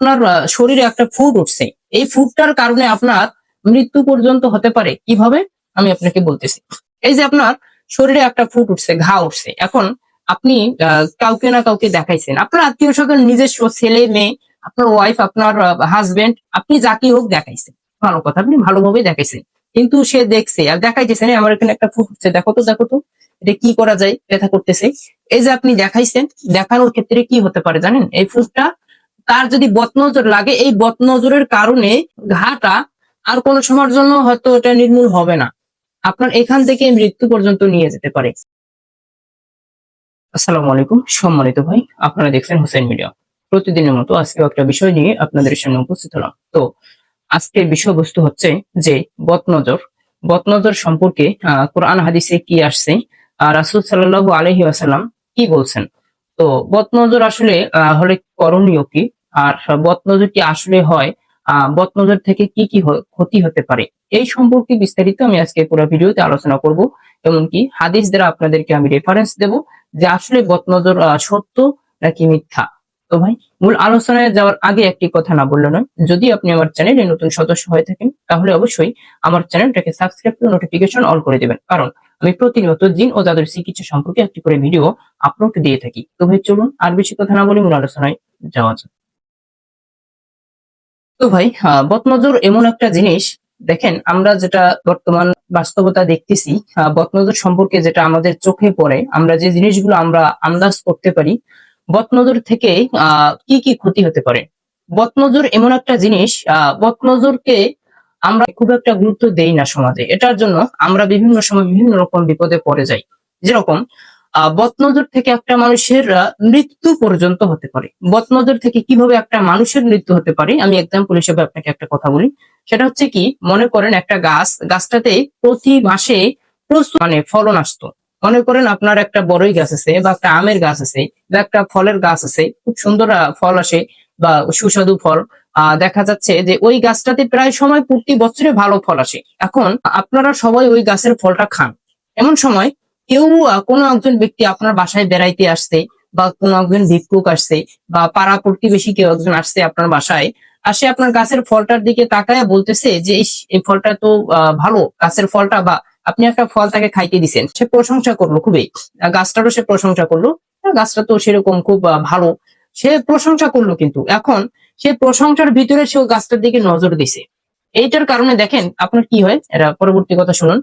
আপনার শরীরে একটা ফুড উঠছে, এই ফুডটার কারণে আপনার মৃত্যু পর্যন্ত হতে পারে। কিভাবে আমি আপনাকে বলতেছি। এই যে আপনার শরীরে একটা ফুড উঠছে, ঘা উঠছে, এখন আপনি কাউকে না কাউকে দেখাইছেন, আপনার আত্মীয় স্বজন, নিজস্ব ছেলে মেয়ে, আপনার ওয়াইফ, আপনার হাজবেন্ড, আপনি যাকে হোক দেখাইছেন, ভালো কথা, আপনি ভালোভাবে দেখাইছেন, কিন্তু সে দেখছে আর দেখাইতেছেন আমার এখানে একটা ফুড উঠছে, দেখো তো দেখো তো এটা কি করা যায়, ব্যথা করতেছে। এই যে আপনি দেখাইছেন, দেখানোর ক্ষেত্রে কি হতে পারে জানেন, এই ফুডটা তার যদি বদনজর লাগে, এই বদনজরের কারণে ঘাটা আর কোনো সময়ের জন্য হয়তো এটা নির্মূল হবে না, আপনার এখান থেকে মৃত্যু পর্যন্ত নিয়ে যেতে পারে। আসসালামু আলাইকুম সম্মানিত ভাই, আপনারা দেখছেন হোসেন মিডিয়া। প্রতিদিনের মতো আজকে একটা বিষয় নিয়ে আপনাদের সামনে উপস্থিত হলাম। তো আজকের বিষয়বস্তু হচ্ছে যে বদনজর। বদনজর সম্পর্কে কোরআন হাদিসে কি আসছে, রাসূল সাল্লাল্লাহু আলাইহি ওয়াসাল্লাম কি বলছেন। তো বদনজর আসলে হলে করণীয় কি, আর বদনজর কি আসলে হয়, বদনজর থেকে কি কি ক্ষতি হতে পারে, এই সম্পর্কে বিস্তারিত আমি আজকে পুরো ভিডিওতে আলোচনা করব। এমনকি হাদিস দ্বারা আপনাদেরকে আমি রেফারেন্স দেব যে আসলে বদনজর সত্য নাকি মিথ্যা। তো ভাই, মূল আলোচনায় যাওয়ার আগে একটি কথা না বললে নয়, যদি আপনি আমার চ্যানেলে নতুন সদস্য হয়ে থাকেন তাহলে অবশ্যই আমার চ্যানেলটাকে সাবস্ক্রাইব করে নোটিফিকেশন অল করে দিবেন, কারণ আমি প্রতিনিয়ত জিন ও জাদুর চিকিৎসা সম্পর্কে একটি করে ভিডিও আপলোড দিয়ে থাকি। তো ভাই চলুন আর বেশি কথা না বলে মূল আলোচনায় যাওয়া যাক। তো ভাই, বদনজর এমন একটা জিনিস, দেখেন আমরা যেটা বর্তমান বাস্তবতা দেখতেছি, বদনজর সম্পর্কে যেটা আমাদের চোখে পড়ে, আমরা যে জিনিসগুলো আমরা আন্দাজ করতে পারি, বদনজর থেকে কি কি ক্ষতি হতে পারে। বদনজর এমন একটা জিনিস, বদনজরকে আমরা খুব একটা গুরুত্ব দেই না সমাজে, এটার জন্য আমরা বিভিন্ন সময় বিভিন্ন রকম বিপদে পড়ে যাই। যেরকম বদনজর থেকে একটা মানুষের মৃত্যু পর্যন্ত হতে পারে। বদনজর থেকে কিভাবে একটা মানুষের মৃত্যু হতে পারে, আমি এক্সাম্পল হিসেবে আপনাকে একটা কথা বলি। সেটা হচ্ছে কি, মনে করেন একটা গাছটাতে প্রতি মাসে প্রচুর ফলন আসতো। মনে করেন আপনার একটা বড়ই গাছ আছে, বা একটা আমের গাছ আছে, বা একটা ফলের গাছ আছে, খুব সুন্দর ফল আসে বা সুস্বাদু ফল। দেখা যাচ্ছে যে ওই গাছটাতে প্রায় সময় প্রতি বছরে ভালো ফল আসে। এখন আপনারা সবাই ওই গাছের ফলটা খান। এমন সময় কেউ কোনো একজন ব্যক্তি আপনার বাসায় বেড়াইতে আসছে, বা কোনো একজন ভিক্ষুক আসছে, বা পাড়া প্রতিবেশী কেউ একজন আসছে আপনার বাসায়, আসে আপনার গাছের ফলটার দিকে তাকায় বলতেছে যে এই ফলটা তো ভালো গাছের ফলটা, বা আপনি একটা ফল তাকে খাইতে দিছেন, সে প্রশংসা করলো খুবই, গাছটারও সে প্রশংসা করলো, গাছটা তো সেরকম খুব ভালো, সে প্রশংসা করলো, কিন্তু এখন সে প্রশংসার ভিতরে সে গাছটার দিকে নজর দিছে। এইটার কারণে দেখেন আপনার কি হয়, এটা পরবর্তী কথা শুনুন।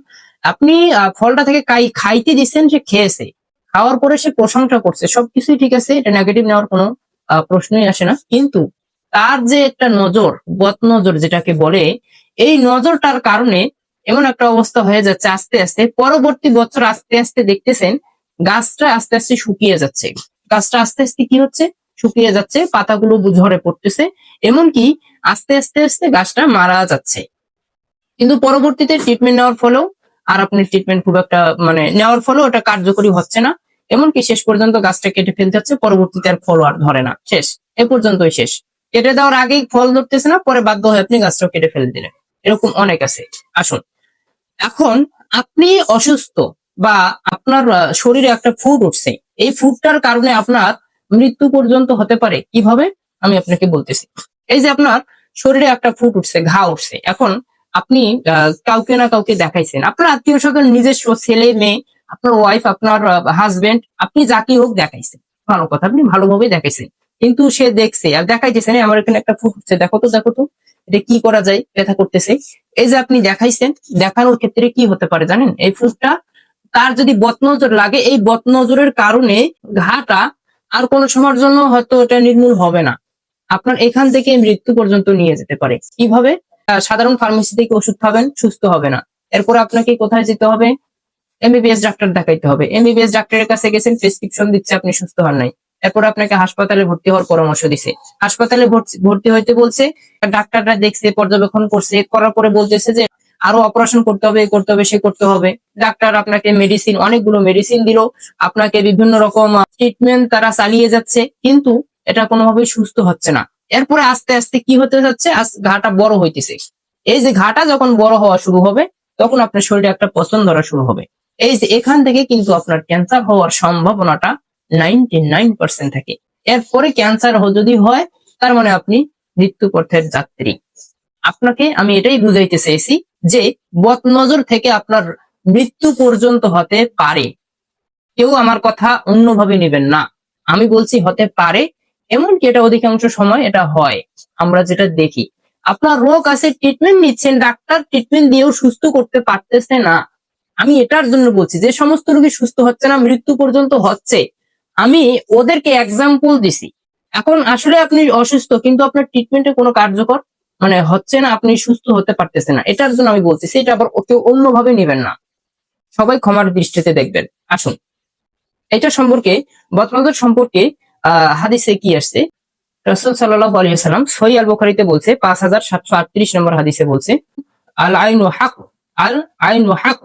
আপনি ফলটা থেকে খাইতে দিচ্ছেন, সে খেয়েছে, খাওয়ার পরে সে প্রশংসা করছে, সবকিছুই ঠিক আছে, এটা নেগেটিভ নেওয়ার কোনো প্রশ্নই আসে না, কিন্তু তার যে একটা নজর, বদনজর যেটাকে বলে, এই নজরটার কারণে এমন একটা অবস্থা হয়ে যাচ্ছে, আস্তে আস্তে পরবর্তী বছর আস্তে আস্তে দেখতেছেন গাছটা আস্তে আস্তে শুকিয়ে যাচ্ছে। গাছটা আস্তে আস্তে কি হচ্ছে, শুকিয়ে যাচ্ছে, পাতাগুলো ঝরে পড়তেছে, এমনকি আস্তে আস্তে আস্তে গাছটা মারা যাচ্ছে। কিন্তু পরবর্তীতে ট্রিটমেন্ট নেওয়ার ফলেও, আর আপনি ট্রিটমেন্ট খুব একটা নেওয়ার ফলেও ওটা কার্যকরী হচ্ছে না, এমনকি শেষ পর্যন্ত গাছটা কেটে ফেলতে হচ্ছে, পরবর্তীতে আর ফল আর ধরে না, শেষ, এ পর্যন্তই শেষ। কেটে দেওয়ার আগেই ফল ধরতেছে না, পরে বাধ্য হয়ে আপনি গাছটা কেটে ফেলে দিলেন, এরকম অনেক আছে। আসুন, এখন আপনি অসুস্থ, বা আপনার শরীরে একটা ফুড উঠছে, এই ফুডটার কারণে আপনার মৃত্যু পর্যন্ত হতে পারে। কিভাবে আমি আপনাকে বলতেছি। এই যে আপনার শরীরে একটা ফুড উঠছে, ঘা উঠছে, এখন আপনি কাউকে না কাউকে দেখাইছেন, আপনার আত্মীয় স্বজন, নিজস্ব ছেলে মেয়ে, আপনার ওয়াইফ, আপনার হাজবেন্ড, আপনি যাকে হোক দেখাইছেন, ভালো কথা, আপনি ভালোভাবে দেখাইছেন, কিন্তু সে দেখছে আর দেখাইতেছেন আমার এখানে একটা ফুড উঠছে, দেখো তো দেখো তো এটা কি করা যায়, ব্যথা করতেছে। এই যে আপনি দেখাইছেন, দেখানোর ক্ষেত্রে কি হতে পারে জানেন, এই ফুডটা তার যদি বদনজর লাগে, এই বদনজরের কারণে ঘাটা আর কোনো সময়ের জন্য হয়তো এটা নির্মূল হবে না, আপনার এখান থেকে মৃত্যু পর্যন্ত নিয়ে যেতে পারে। কিভাবে? সাধারণ ফার্মেসি থেকে ওষুধ খাবেন, সুস্থ হবে না, এরপর আপনাকে কোথায় যেতে হবে, এমবিবিএস ডাক্তার দেখাইতে হবে। এমবিবিএস ডাক্তারের কাছে গেছেন, প্রেসক্রিপশন দিচ্ছে, আপনি সুস্থ হন নাই, এরপর আপনাকে হাসপাতালে ভর্তি হওয়ার পরামর্শ দিছে, হাসপাতালে ভর্তি হইতে বলছে, ডাক্তাররা দেখছে, পর্যবেক্ষণ করছে, করার পরে বলতেছে যে আরো অপারেশন করতে হবে, করতে হবে, সে করতে হবে। ডাক্তার আপনাকে মেডিসিন, অনেকগুলো মেডিসিন দিল, আপনাকে বিভিন্ন রকম ট্রিটমেন্ট তারা চালিয়ে যাচ্ছে, কিন্তু এটা কোনোভাবেই সুস্থ হচ্ছে না। এরপরে আস্তে আস্তে কি হতে যাচ্ছে, ঘাটা বড় হইতেছে। এই যে ঘাটা যখন বড় হওয়া শুরু হবে, তখন আপনার শরীরে একটা পচন ধরা শুরু হবে। এই যে এখান থেকে কিন্তু আপনার ক্যান্সার হওয়ার সম্ভাবনাটা 99% থাকে। এরপরে ক্যান্সার যদি হয়, তার মানে আপনি মৃত্যু পথের যাত্রী। আপনাকে আমি এটাই বুঝাইতে চেয়েছি যে বদনজর থেকে আপনার মৃত্যু পর্যন্ত হতে পারে। কেউ আমার কথা অন্যভাবে নেবেন না। আমি বলছি হতে পারে, এমনকি এটা অধিকাংশ সময় এটা হয়। আমরা যেটা দেখি, আপনার রোগ আছে, ট্রিটমেন্ট নিচ্ছেন, ডাক্তার ট্রিটমেন্ট দিয়েও সুস্থ করতে পারতেছে না। আমি এটার জন্য বলছি যে সমস্ত রোগী সুস্থ হচ্ছে না, মৃত্যু পর্যন্ত হচ্ছে, আমি ওদেরকে এক্সাম্পল দিছি। এখন আসলে আপনি অসুস্থ কিন্তু আপনার ট্রিটমেন্টে কোনো কার্যকর মানে হচ্ছে না, আপনি সুস্থ হতে পারতেছেন না, এটার জন্য আমি বলতেছি। এটা আবার কেউ অন্যভাবে নেবেন না, সবাই ক্ষমার দৃষ্টিতে দেখবেন। আসুন এটা সম্পর্কে, বদনজর সম্পর্কে হাদিসে কি আসছে। রাসূল সাল্লাল্লাহু আলাইহি ওয়াসাল্লাম সহিহ আল বুখারীতে বলছে, 5738 নম্বর হাদিসে বলছে, আল আইনু হক, আল আইনু হক,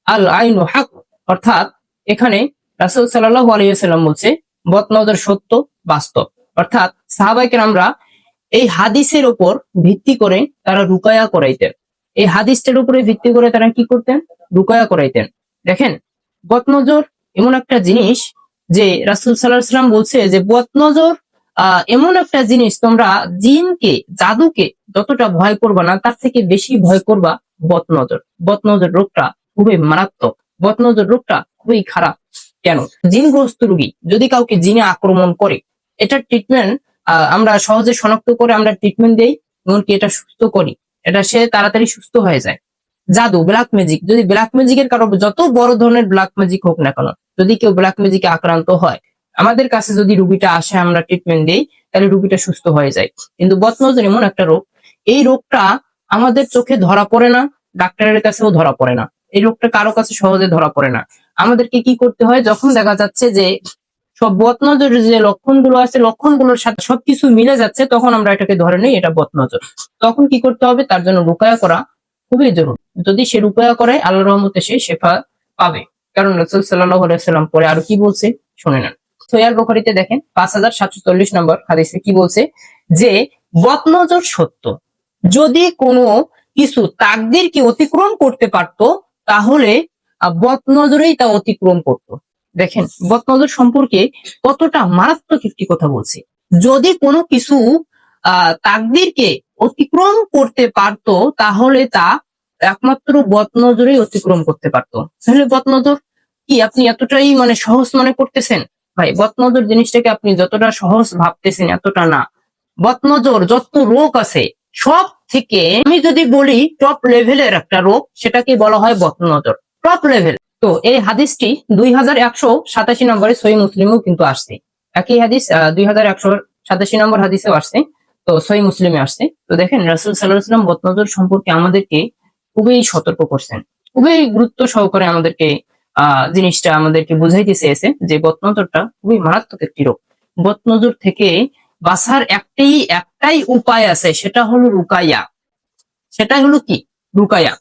আল আইনু হক। অর্থাৎ এখানে রাসূল সাল্লাল্লাহু আলাইহি ওয়াসাল্লাম বলছে বদনজর সত্য, বাস্তব। অর্থাৎ সাহাবায়ে কেরামরা এই হাদিসের উপর ভিত্তি করে তারা রুকায়া করাইতেন। এই হাদিসটার উপরে ভিত্তি করে তারা কি করতেন? রুকায়া করাইতেন। দেখেন, বদনজর এমন একটা জিনিস যে রাসূল সাল্লাল্লাহু আলাইহি ওয়াসাল্লাম বলছে যে বদনজর এমন একটা জিনিস, তোমরা জিনকে, জাদুকে যতটা ভয় করবা না, তার থেকে বেশি ভয় করবা বদনজর। বদনজর রোগটা খুবই মারাত্মক, বদনজর রোগটা খুবই খারাপ। কেন? জিনগ্রস্ত রোগী যদি কাউকে জিনে আক্রমণ করে, এটার ট্রিটমেন্ট আমরা সহজে শনাক্ত করে আমরা ট্রিটমেন্ট দেই, এমনকি এটা সুস্থ করি, এটা সে তাড়াতাড়ি সুস্থ হয়ে যায়। জাদু, ব্ল্যাক ম্যাজিক, যদি ব্ল্যাক ম্যাজিকের কারো যত বড় ধরনের ব্ল্যাক ম্যাজিক হোক না কেন, যদি কেউ ব্ল্যাক ম্যাজিকে আক্রান্ত হয়, আমাদের কাছে যদি রোগীটা আসে, আমরা ট্রিটমেন্ট দেই, তাহলে রোগীটা সুস্থ হয়ে যায়। কিন্তু বদনজর এমন একটা রোগ, এই রোগটা আমাদের চোখে ধরা পড়ে না, ডাক্তারের কাছেও ধরা পড়ে না, এই রোগটা কারো কাছে সহজে ধরা পড়ে না। আমাদেরকে কি করতে হয়, যখন দেখা যাচ্ছে যে সব বদনজরের যে লক্ষণগুলো আছে, লক্ষণগুলোর সাথে সবকিছু মিলে যাচ্ছে, তখন আমরা এটাকে ধরে নিই এটা বদনজর। তখন কি করতে হবে? তার জন্য রুকায়া করা খুবই জরুরি। যদি সে রুকায়া করে, আল্লাহর রহমতে সে শেফা পাবে। কারণ রাসূল সাল্লাল্লাহু আলাইহি ওয়াসাল্লাম পরে আরো কি বলছে শুনে নেন। সহিহ বুখারীতে দেখেন 5740 নম্বর হাদিসে কি বলছে যে বদনজর সত্য। যদি কোনো কিছু তাকদীরকে অতিক্রম করতে পারত, তাহলে বদনজরেই তা অতিক্রম করত। দেখেন বদনজর সম্পর্কে কতটা মারাত্মক একটি কথা বলছে। যদি কোনো কিছু তাকদীরকে অতিক্রম করতে পারত, তাহলে তা একমাত্র বদনজরেই অতিক্রম করতে পারত। তাহলে বদনজর কি আপনি এতটাই মানে সহজ মনে করতেছেন? ভাই, বদনজর জিনিসটাকে আপনি যতটা সহজ ভাবতেছেন এতটা না। বদনজর যত রোগ আছে সব থেকে, আমি যদি বলি টপ লেভেলের একটা রোগ, সেটাকে বলা হয় বদনজর, টপ লেভেল। তো এই হাদিসটি 2187 নম্বরে সহিহ মুসলিমেও কিন্তু আসছে। একই হাদিস 2187 নম্বর হাদিসেও আসছে, তো সহিহ মুসলিমে আসছে। তো দেখেন রাসূল সাল্লাল্লাহু আলাইহি ওয়াসাল্লাম বদনজর সম্পর্কে আমাদেরকে খুবই সতর্ক করছেন, খুবই গুরুত্ব সহকারে আমাদেরকে জিনিসটা আমাদেরকে বুঝাইতে চেয়েছে যে বদনজরটা খুবই মারাত্মক একটি রোগ। বদনজর থেকে বাঁচার একটাই উপায় আছে, সেটা হলো রুকাইয়া। সেটাই হলো কি? রুকাইয়া।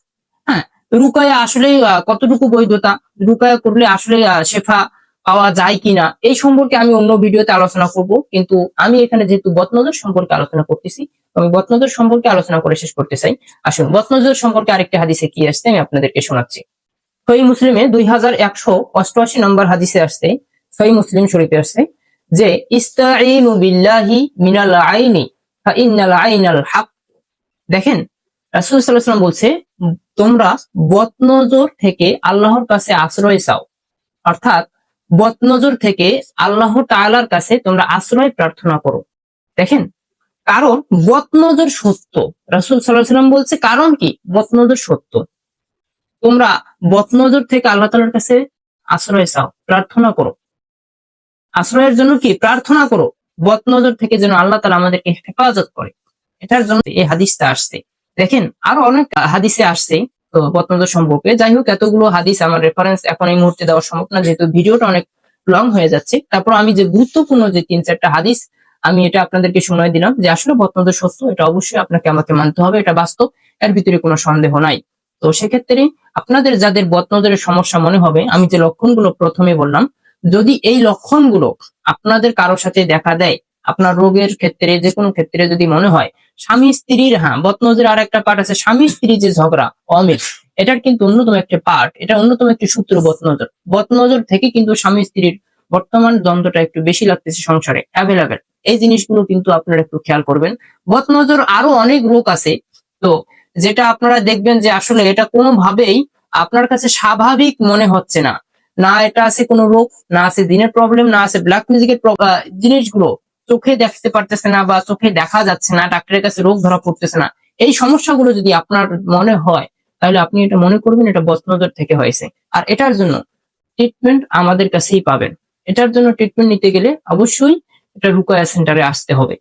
হ্যাঁ, রুকাইয়া আসলে কতটুকু বৈধতা, রুকাইয়া করলে আসলে শেফা পাওয়া যায় কিনা, এই সম্পর্কে আমি অন্য ভিডিওতে আলোচনা করব। কিন্তু আমি এখানে যেহেতু বদনজর সম্পর্কে আলোচনা করতেছি, আমি বদনজর সম্পর্কে আলোচনা করে শেষ করতে চাই। আসুন বদনজর সম্পর্কে আরেকটি হাদিসে কি আসছে আমি আপনাদেরকে শোনাচ্ছি। সহিহ মুসলিমে 2188 নম্বর হাদিসে আসছে, সহিহ মুসলিম শরীফে আসছে যে ইস্তাঈনু বিল্লাহি মিনাল আইনি ফা ইন্নাল আইনাল হক। দেখেন রাসূল সাল্লাল্লাহু আলাইহি ওয়াসাল্লাম বলছে তোমরা বদনজর থেকে আল্লাহর কাছে আশ্রয় চাও। অর্থাৎ বদনজর থেকে আল্লাহ তাআলার কাছে তোমরা আশ্রয় প্রার্থনা করো। দেখেন, কারণ বদনজর সত্য। রাসূল সাল্লাল্লাহু আলাইহি ওয়াসাল্লাম বলছে কারণ কি? বদনজর সত্য। তোমরা বদনজর থেকে আল্লাহ তাআলার কাছে আশ্রয় চাও, প্রার্থনা করো। আশ্রয়ের জন্য কি? প্রার্থনা করো। বদনজর থেকে যেন আল্লাহ তাআলা আমাদেরকে হেফাজত করে, এটার জন্য এই হাদিসটা আসছে। দেখেন আরো অনেক হাদিসে আসছে তো বদনজর সম্পর্কে। যাই হোক, এতগুলো হাদিস আমার রেফারেন্স এখন এই মুহূর্তে দেওয়া সম্ভব না, যেহেতু ভিডিওটা অনেক লং হয়ে যাচ্ছে। তারপর আমি যে গুরুত্বপূর্ণ যে 3-4টা হাদিস আমি এটা আপনাদেরকে শোনাই দিলাম যে আসলে বদনজর সত্য, এটা অবশ্যই আপনাকে আমাকে মানতে হবে, এটা বাস্তব, এর ভিতরে কোনো সন্দেহ নাই। তো সেক্ষেত্রে আপনাদের যাদের বদনজরের সমস্যা মনে হবে, আমি যে লক্ষণগুলো প্রথমে বললাম, যদি এই লক্ষণগুলো আপনাদের কারোর সাথে দেখা দেয়, আপনার রোগের ক্ষেত্রে যে কোনো ক্ষেত্রে যদি মনে হয়, স্বামী স্ত্রীর, হ্যাঁ বদনজরের আর একটা পার্ট আছে, স্বামী স্ত্রীর যে ঝগড়া, অমিল, এটার কিন্তু অন্যতম একটি পার্ট, এটা অন্যতম একটি সূত্র বদনজর। বদনজর থেকে কিন্তু স্বামী স্ত্রীর বর্তমান দ্বন্দ্বটা একটু বেশি লাগতেছে সংসারে, অ্যাভেলেবেল, এই জিনিসগুলো কিন্তু আপনারা একটু খেয়াল করবেন। বদনজর আরো অনেক রোগ আছে, তো যেটা আপনারা দেখবেন যে আসলে এটা কোনোভাবেই আপনার কাছে স্বাভাবিক মনে হচ্ছে না। না এটা আছে কোনো রোগ, না আছে দিনের প্রবলেম, না আছে ব্ল্যাক ম্যাজিকের জিনিসগুলো চোখে দেখতে পারতেছে না বা চোখে দেখা যাচ্ছে না, ডাক্তারের কাছে রোগ ধরা পড়তেছে না। এই সমস্যাগুলো যদি আপনার মনে হয়, তাহলে আপনি এটা মনে করবেন এটা বদনজর থেকে হয়েছে। আর এটার জন্য ট্রিটমেন্ট আমাদের কাছেই পাবেন। এটার জন্য ট্রিটমেন্ট নিতে গেলে অবশ্যই এটা রুকায়া সেন্টারে আসতে হবে।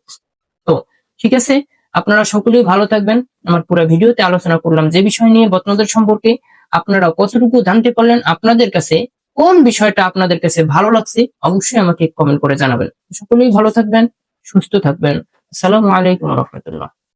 তো ঠিক আছে, আপনারা সকলেই ভালো থাকবেন। আমার পুরো ভিডিওতে আলোচনা করলাম যে বিষয় নিয়ে বদনজর সম্পর্কে। আপনারা কতটুকু জানতে পারলেন, আপনাদের কাছে কোন বিষয়টা আপনাদের কাছে ভালো লাগছে, অবশ্যই আমাকে কমেন্ট করে জানাবেন। সকলেই ভালো থাকবেন, সুস্থ থাকবেন। আসসালামু আলাইকুম রহমতুল্লাহ।